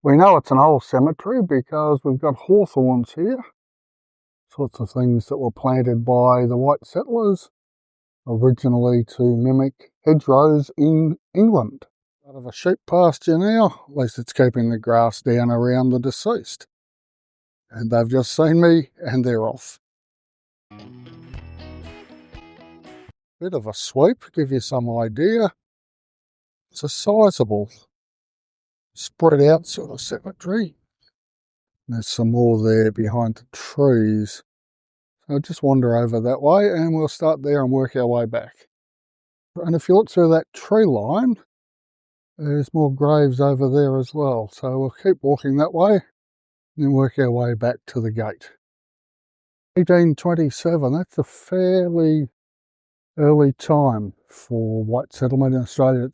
We know it's an old cemetery because we've got hawthorns here, sorts of things that were planted by the white settlers, originally to mimic hedgerows in England. Out of a sheep pasture now, at least it's keeping the grass down around the deceased. And they've just seen me and they're off. Bit of a sweep, give you some idea. It's a sizable, spread out sort of cemetery. There's some more there behind the trees. So just wander over that way and we'll start there and work our way back. And if you look through that tree line, there's more graves over there as well. So we'll keep walking that way and then work our way back to the gate. 1827, that's a fairly early time for white settlement in Australia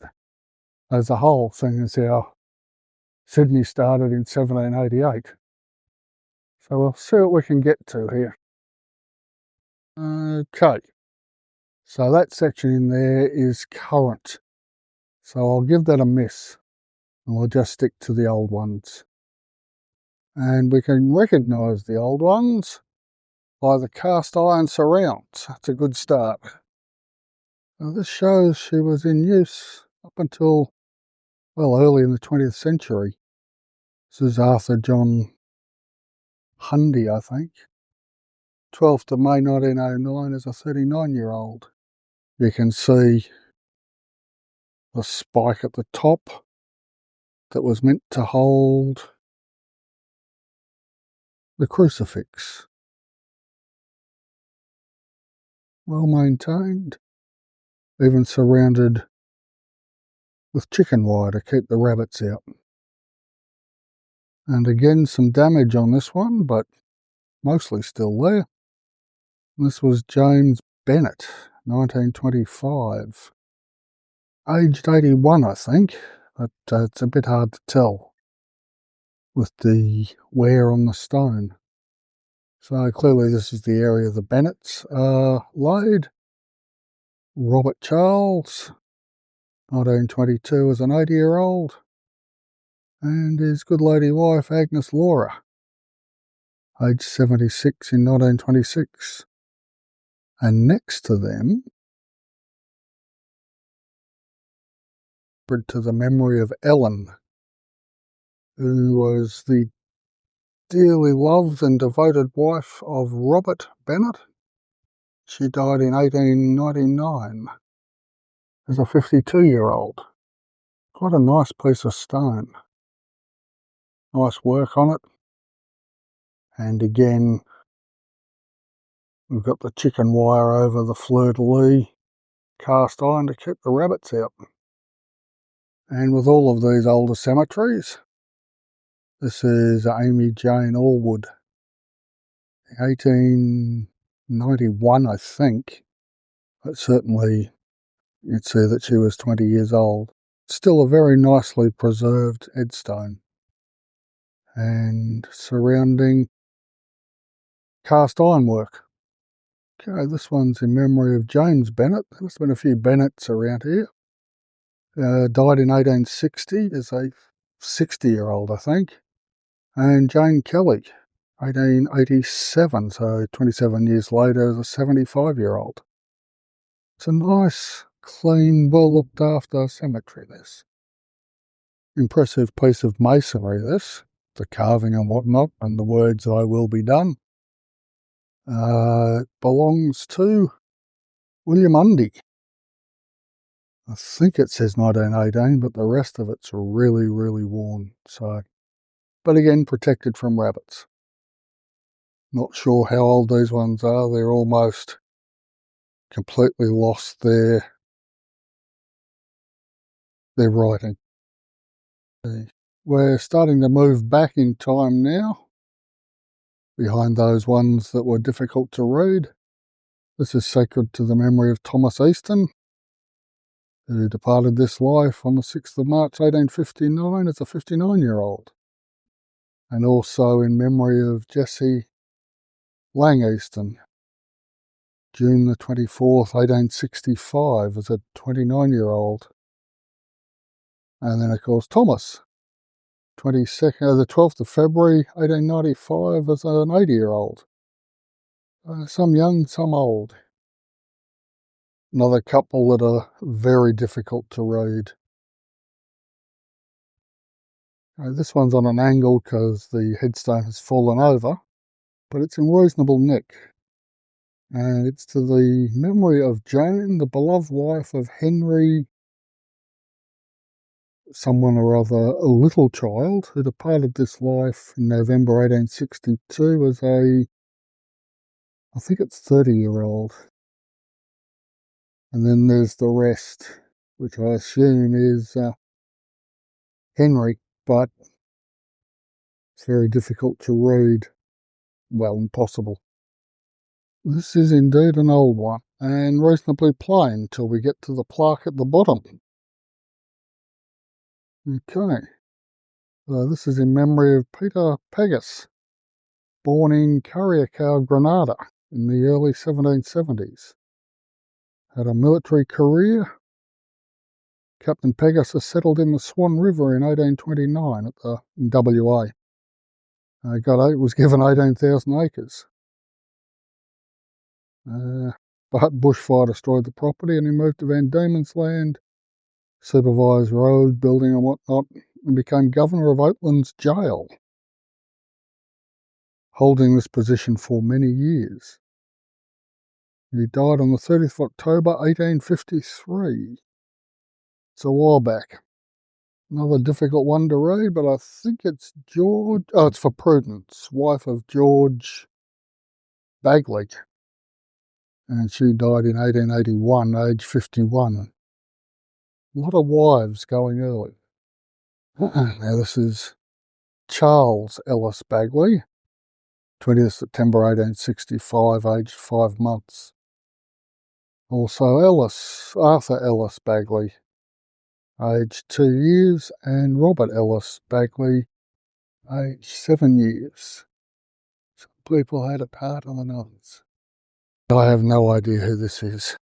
as a whole, seeing as how Sydney started in 1788. So we'll see what we can get to here. Okay, so that section in there is current. So I'll give that a miss and we'll just stick to the old ones. And we can recognise the old ones by the cast iron surrounds. That's a good start. Now this shows she was in use up until, well, early in the 20th century. This is Arthur John Hundy, I think. 12th of May 1909 as a 39-year-old. You can see the spike at the top that was meant to hold the crucifix. Well maintained, even surrounded with chicken wire to keep the rabbits out. And again, some damage on this one, but mostly still there. This was James Bennett, 1925. Aged 81, I think, but it's a bit hard to tell with the wear on the stone. So clearly this is the area the Bennetts laid. Robert Charles, 1922 as an 80-year-old. And his good lady wife, Agnes Laura, aged 76 in 1926. And next to them, to the memory of Ellen, who was the dearly loved and devoted wife of Robert Bennett. She died in 1899 as a 52-year-old. Quite a nice piece of stone. Nice work on it. And again, we've got the chicken wire over the fleur-de-lis cast iron to keep the rabbits out. And with all of these older cemeteries, this is Amy Jane Allwood, 1891, I think, but certainly you'd see that she was 20 years old. Still a very nicely preserved headstone. And surrounding cast iron work. Okay, this one's in memory of James Bennett. There's been a few Bennetts around here. Died in 1860 as a 60-year-old, I think. And Jane Kelly, 1887, so 27 years later as a 75-year-old. It's a nice, clean, well-looked-after cemetery, this. Impressive piece of masonry, this. The carving and whatnot, and the words, "I will be done." Belongs to William Undy. I think it says 1918, but the rest of it's really, really worn. So, but again, protected from rabbits. Not sure how old these ones are. They're almost completely lost their writing. We're starting to move back in time now, behind those ones that were difficult to read. This is sacred to the memory of Thomas Easton, who departed this life on the 6th of March 1859 as a 59-year-old. And also in memory of Jessie Lang Easton, June the 24th, 1865 as a 29-year-old. And then of course Thomas, the 12th of February 1895 as an 80-year-old. Some young, some old. Another couple that are very difficult to read. This one's on an angle because the headstone has fallen over, but it's in reasonable nick. And it's to the memory of Jane, the beloved wife of Henry someone or other, a little child, who departed this life in November 1862 as I think it's 30-year-old. And then there's the rest, which I assume is Henry, but it's very difficult to read. Well, impossible. This is indeed an old one, and reasonably plain till we get to the plaque at the bottom. Okay, so this is in memory of Peter Pegas, born in Carriacou, Granada, in the early 1770s. Had a military career. Captain Pegas settled in the Swan River in 1829 in WA. Was given 18,000 acres. But bushfire destroyed the property and he moved to Van Diemen's Land, supervised road building and whatnot, and became governor of Oatlands Jail, holding this position for many years. He died on the 30th of October 1853. It's a while back. Another difficult one to read, but I think it's George. Oh, it's for Prudence, wife of George Bagley. And she died in 1881, age 51. A lot of wives going early. Now this is Charles Ellis Bagley, 20th September 1865, aged 5 months. Also Arthur Ellis Bagley, aged 2 years, and Robert Ellis Bagley, aged 7 years. Some people had it harder than others. I have no idea who this is.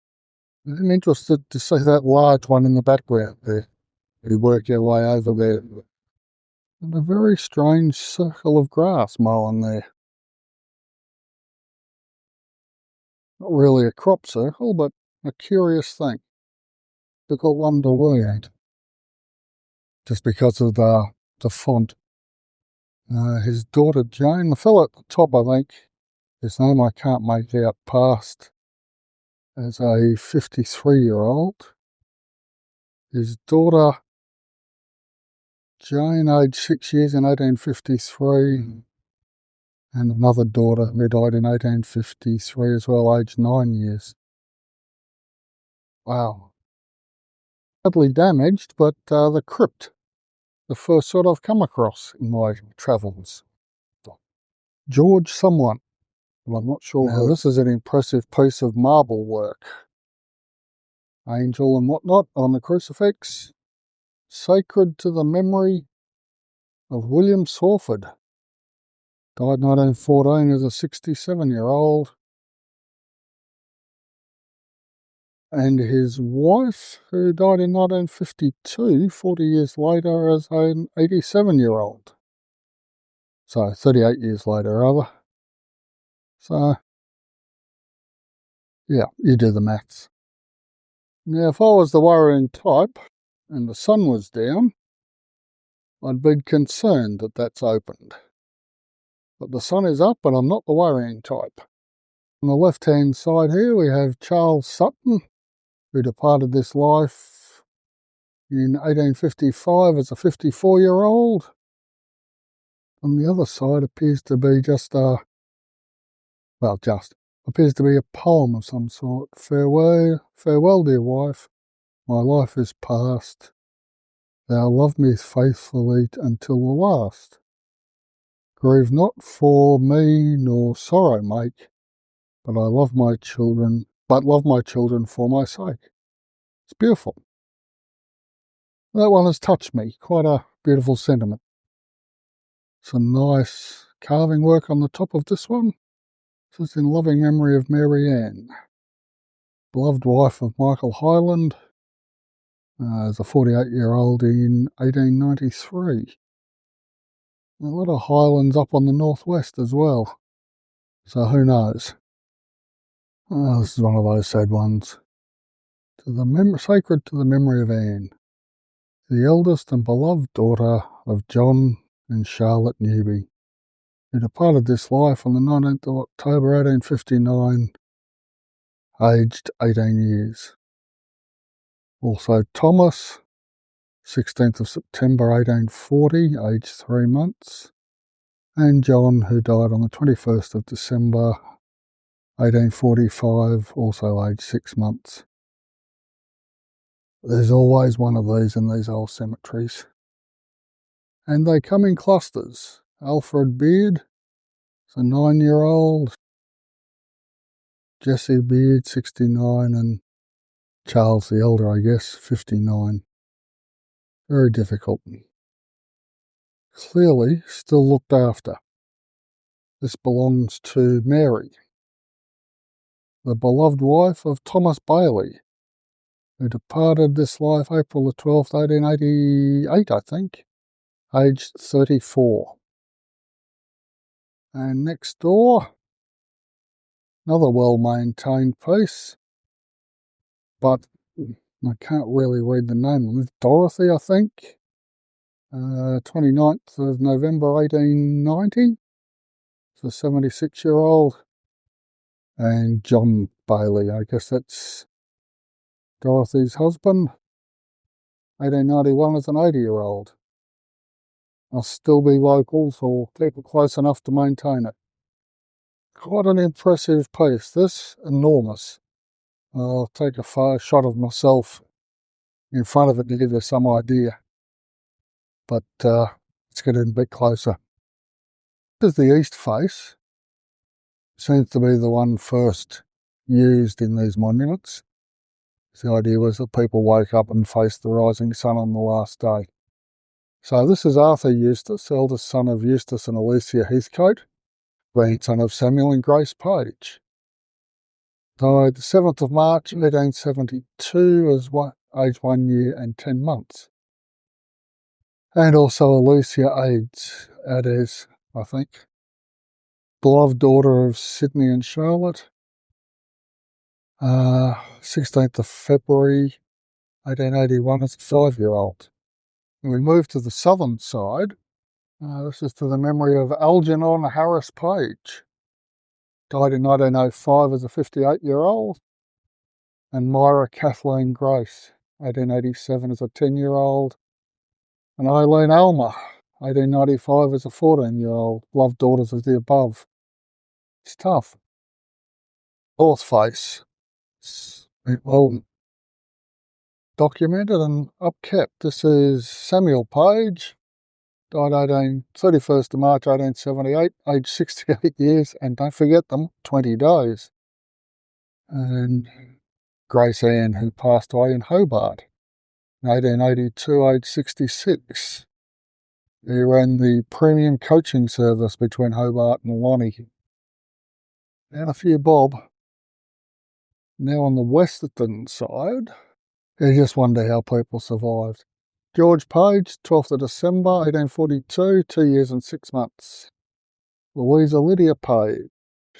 I'm interested to see that large one in the background there. You work your way over there. And a very strange circle of grass mowing there. Not really a crop circle, but a curious thing. Difficult one to read. Just because of the font. His daughter Jane, the fellow at the top, I think, his name I can't make out past, as a 53-year-old. His daughter Jane, aged 6 years in 1853, and another daughter who died in 1853 as well, aged 9 years. Wow. Badly damaged, but the crypt, the first sort I've come across in my travels. George someone, but I'm not sure. Now, this is an impressive piece of marble work. Angel and whatnot on the crucifix, sacred to the memory of William Sawford. Died 1914 as a 67-year-old. And his wife, who died in 1952, 40 years later, as an 87-year-old. So 38 years later, rather. So, yeah, you do the maths. Now, if I was the worrying type and the sun was down, I'd be concerned that that's opened. But the sun is up and I'm not the worrying type. On the left-hand side here, we have Charles Sutton, who departed this life in 1855 as a 54-year-old. On the other side appears to be appears to be a poem of some sort. Farewell, dear wife, my life is past. Thou loved me faithfully until the last. Grieve not for me, nor sorrow make, but love my children for my sake. It's beautiful. That one has touched me. Quite a beautiful sentiment. Some nice carving work on the top of this one. This is in loving memory of Mary Ann, beloved wife of Michael Hyland, as a 48-year-old in 1893. A lot of highlands up on the northwest as well. So who knows? Oh, this is one of those sad ones. Sacred to the memory of Anne, the eldest and beloved daughter of John and Charlotte Newby, who departed this life on the 19th of October 1859, aged 18 years. Also Thomas, 16th of September 1840, aged 3 months, and John, who died on the 21st of December 1845, also aged 6 months. There's always one of these in these old cemeteries. And they come in clusters. Alfred Beard, it's a 9-year-old. Jesse Beard, 69, and Charles the Elder, I guess, 59. Very difficult. Clearly still looked after. This belongs to Mary, the beloved wife of Thomas Bailey, who departed this life April the 12th, 1888, I think, aged 34. And next door, another well-maintained piece, but I can't really read the name. It's Dorothy, I think. 29th of November 1890. It's a 76-year-old. And John Bailey, I guess that's Dorothy's husband. 1891 as an 80-year-old. I'll still be locals or people close enough to maintain it. Quite an impressive piece. This, enormous. I'll take a far shot of myself in front of it to give you some idea. But let's get in a bit closer. This is the east face. Seems to be the one first used in these monuments. The idea was that people woke up and faced the rising sun on the last day. So this is Arthur Eustace, eldest son of Eustace and Alicia Heathcote, grandson of Samuel and Grace Page. Died the 7th of March 1872 as aged 1 year and 10 months. And also Alicia Ades, I think. Beloved daughter of Sydney and Charlotte. 16th of February 1881 as a 5-year-old. We move to the southern side. This is to the memory of Algernon Harris Page. Died in 1905 as a 58-year-old. And Myra Kathleen Grace, 1887 as a 10-year-old. And Eileen Alma, 1895 as a 14-year-old. Loved daughters of the above. It's tough. North face. It's well documented and upkept. This is Samuel Page, died 31st of March 1878, aged 68 years, and don't forget them, 20 days. And Grace Ann, who passed away in Hobart in 1882, aged 66. He ran the premium coaching service between Hobart and Lonnie. And a few bob. Now on the western side, you just wonder how people survived. George Page, 12th of December 1842, 2 years and 6 months. Louisa Lydia Page,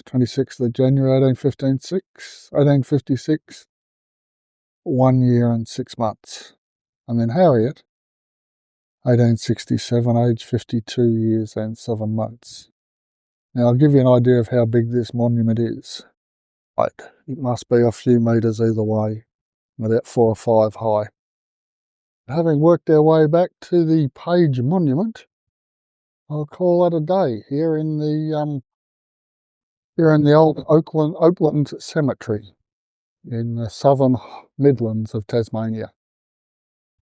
26th of January 1856, 1 year and 6 months. And then Harriet, 1867, aged 52 years and 7 months. Now I'll give you an idea of how big this monument is. Right, it must be a few metres either way, about 4 or 5 high. Having worked our way back to the Page Monument, I'll call that a day here in the old Oatlands Cemetery in the southern Midlands of Tasmania.